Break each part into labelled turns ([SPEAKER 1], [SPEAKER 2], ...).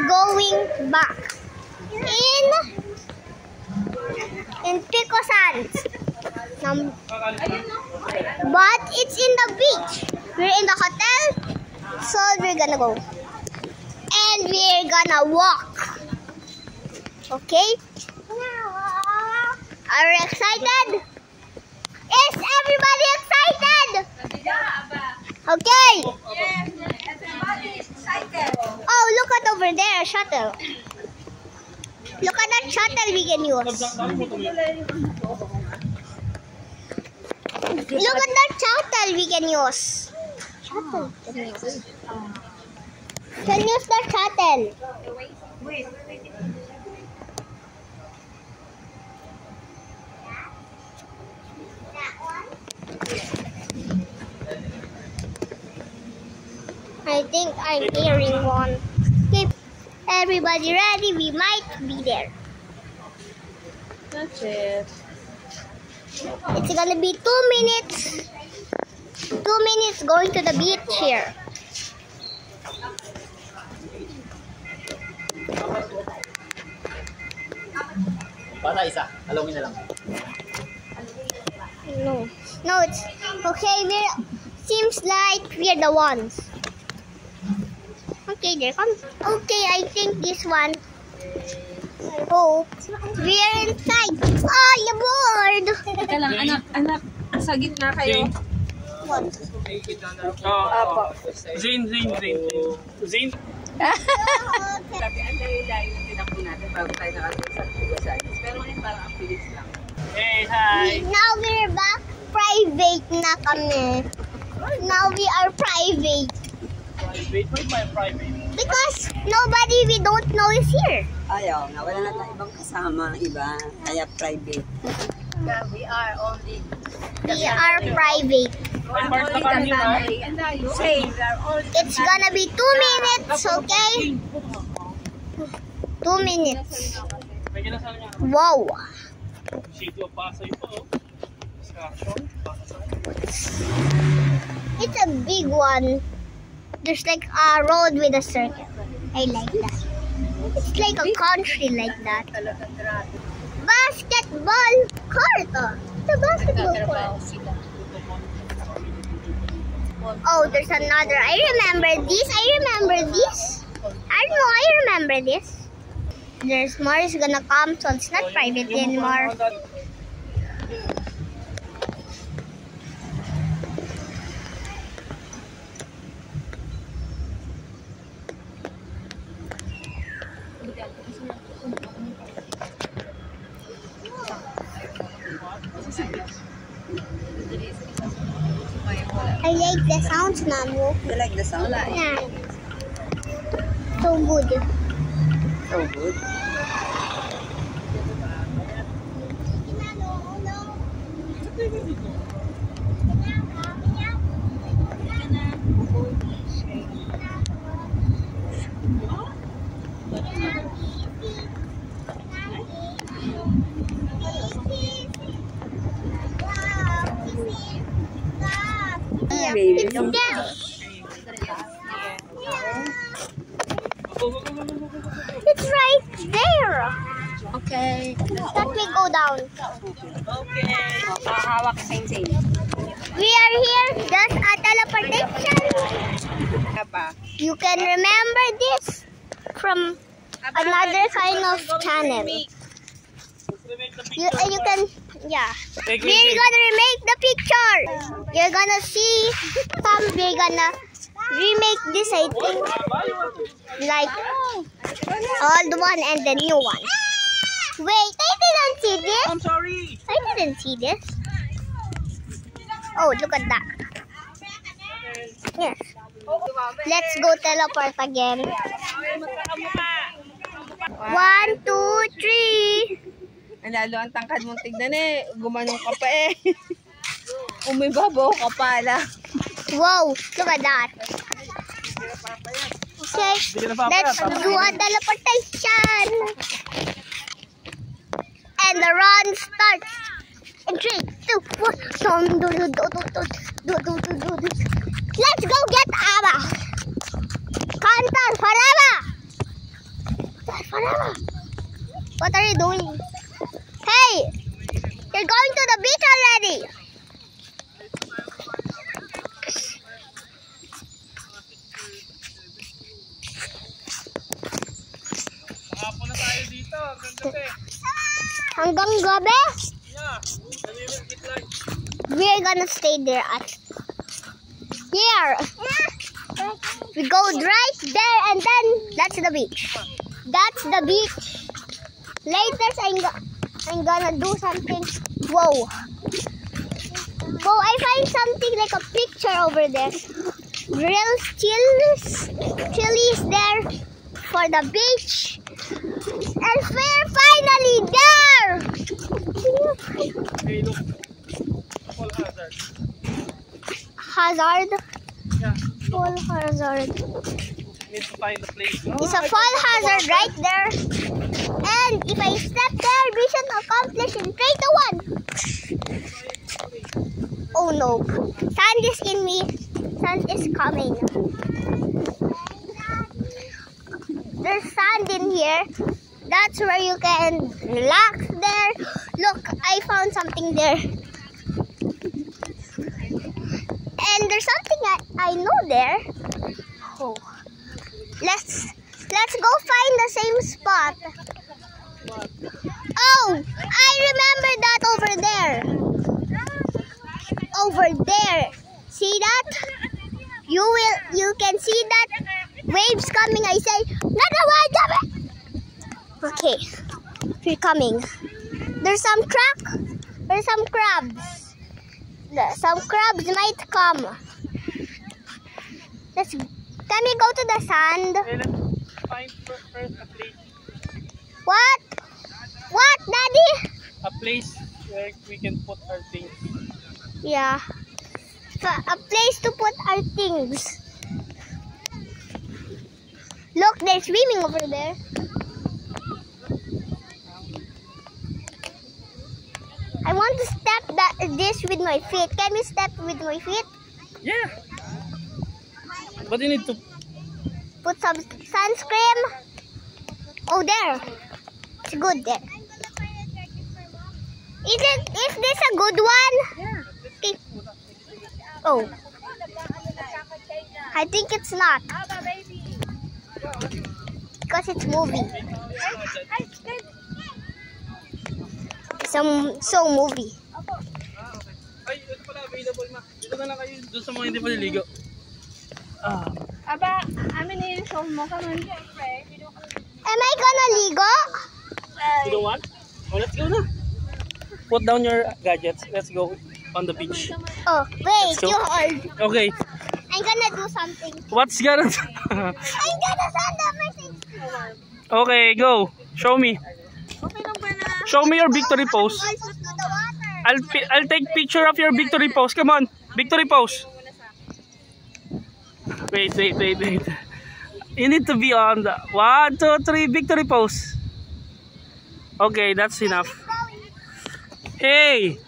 [SPEAKER 1] going back in Pico Sands. But it's in the beach. We're in the hotel, so we're gonna go. And we're gonna walk. Okay? Are you excited? Is everybody excited? Okay.
[SPEAKER 2] Yes, everybody is excited.
[SPEAKER 1] Oh, look at over there, shuttle. Look at that shuttle we can use. Look at that shuttle we can use. Shuttle can use. Can use the shuttle.
[SPEAKER 2] Wait.
[SPEAKER 1] I think I'm hearing one. Okay, everybody ready? We might be there.
[SPEAKER 2] That's it.
[SPEAKER 1] It's gonna be 2 minutes. 2 minutes going to the beach here.
[SPEAKER 3] Basta isa, alawin na lang.
[SPEAKER 1] No, it's okay. Seems like we're the ones. Okay, there comes. Okay, I think this one. I hope we're inside. Oh, you're bored.
[SPEAKER 2] Teka lang, anak, sa gitna kayo.
[SPEAKER 1] What?
[SPEAKER 2] Apo.
[SPEAKER 3] Zane.
[SPEAKER 2] Sabi, ang layo-layo na tinakbo natin bago tayo nakalimutan sa Tugasanis. Pero ngayon parang ang bilis lang.
[SPEAKER 3] Hey, hi!
[SPEAKER 1] Now we're back. Private na kami. Now we are private.
[SPEAKER 3] Private? Why my private?
[SPEAKER 1] Because nobody we don't know is here.
[SPEAKER 4] Ayaw nga, wala na tayong ibang kasama, iba, kaya private.
[SPEAKER 2] We are only
[SPEAKER 1] We are private.
[SPEAKER 3] May part na kami, ha?
[SPEAKER 2] Same. We are all
[SPEAKER 1] It's gonna be 2 minutes, okay? 2 minutes.
[SPEAKER 3] May kinasal niya.
[SPEAKER 1] Wow.
[SPEAKER 3] Shake of Pasay po. Distraction.
[SPEAKER 1] It's a big one. There's like a road with a circle. I like that. It's like a country like that. Basketball court. Oh. It's a basketball court. Oh, there's another. I remember this. I remember this. I don't know. I remember this. There's more is gonna come, so it's not private anymore. I like the sounds, Namu.
[SPEAKER 4] You like the sound?
[SPEAKER 1] Yeah. So good.
[SPEAKER 4] So good.
[SPEAKER 1] Yeah.
[SPEAKER 4] Baby.
[SPEAKER 1] It's down. It's right there.
[SPEAKER 4] Okay.
[SPEAKER 1] Let me go down.
[SPEAKER 4] Okay. Hawak same.
[SPEAKER 1] We are here. Just a teleportation. You can remember this from another kind of channel. You can, yeah. We're gonna remake the picture. You're gonna see we're gonna remake this, I think, like old one and the new one. Wait, I didn't see this.
[SPEAKER 3] I'm sorry!
[SPEAKER 1] I didn't see this. Oh, look at that. Yes. Let's go teleport again. 1, 2, 3.
[SPEAKER 2] Lalo ang tangkad mong tignan eh. Gumanong ka pa eh. Umibabaw ka pala.
[SPEAKER 1] Wow, look at that. Okay, let's do a teleportation. And the run starts. In 3, 2, 1. Let's go get Ava. Cantar for Ava. What are you doing? Hey! You're going to the beach already!
[SPEAKER 3] Hapon na tayo dito.
[SPEAKER 1] Hanggang gabi?
[SPEAKER 3] Yeah. And we will eat lunch.
[SPEAKER 1] We're gonna stay there at here. We go right there and then that's the beach. That's the beach. Later I'm gonna do something. Whoa. Whoa, I find something like a picture over there. Grilled chilies there for the beach. And we're finally there!
[SPEAKER 3] Hey, look. Full hazard.
[SPEAKER 1] Hazard?
[SPEAKER 3] Yeah.
[SPEAKER 1] Full hazard.
[SPEAKER 3] Need to find the place.
[SPEAKER 1] It's a full hazard right there. And if I step there, mission accomplished in 3, 2, 1. Oh no. Sand is in me. Sand is coming. There's sand in here. That's where you can relax there. Look, I found something there. And there's something I know there. Oh. Let's go find the same spot. Oh, I remember that over there. Over there. See that? You can see that waves coming. I say, "Nana, why come?" Okay, we're coming. There's some crabs. Some crabs might come. Can we go to the sand?
[SPEAKER 3] Hey, let's find first a place.
[SPEAKER 1] What? What, Daddy?
[SPEAKER 3] A place where we can put our things.
[SPEAKER 1] Yeah. A place to put our things. Look, they're swimming over there. I want to step this with my feet. Can we step with my feet?
[SPEAKER 3] Yeah. But you need to.
[SPEAKER 1] Put some sunscreen. Oh, there. It's good there. Is this a good one?
[SPEAKER 2] Yeah.
[SPEAKER 1] Okay. Oh. I think it's not. Because it's moving. So movie.
[SPEAKER 3] Ay, ito pala available ma. Dito na lang kayo doon sa mga hindi pa niligo.
[SPEAKER 2] Aba, amin na yung show mo. Come on.
[SPEAKER 1] Am I gonna ligo?
[SPEAKER 3] You don't want? Oh, let's go na. Put down your gadgets. Let's go on the beach.
[SPEAKER 1] Oh, wait,
[SPEAKER 3] Let's go.
[SPEAKER 1] you hold.
[SPEAKER 3] Okay.
[SPEAKER 1] I'm gonna do something.
[SPEAKER 3] What's gonna...
[SPEAKER 1] I'm gonna send a message.
[SPEAKER 3] Okay, go. Show me.
[SPEAKER 2] Okay lang ba na?
[SPEAKER 3] Show me your victory pose.
[SPEAKER 1] Also to the water.
[SPEAKER 3] I'll take picture of your victory pose. Come on. Victory pose. Wait. You need to be on the 1, 2, 3 victory pose. Okay, that's enough. Hey.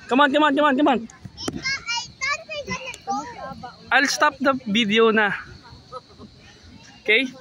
[SPEAKER 3] Come on.
[SPEAKER 1] I thought we're gonna go.
[SPEAKER 3] I'll stop the video na. Okay?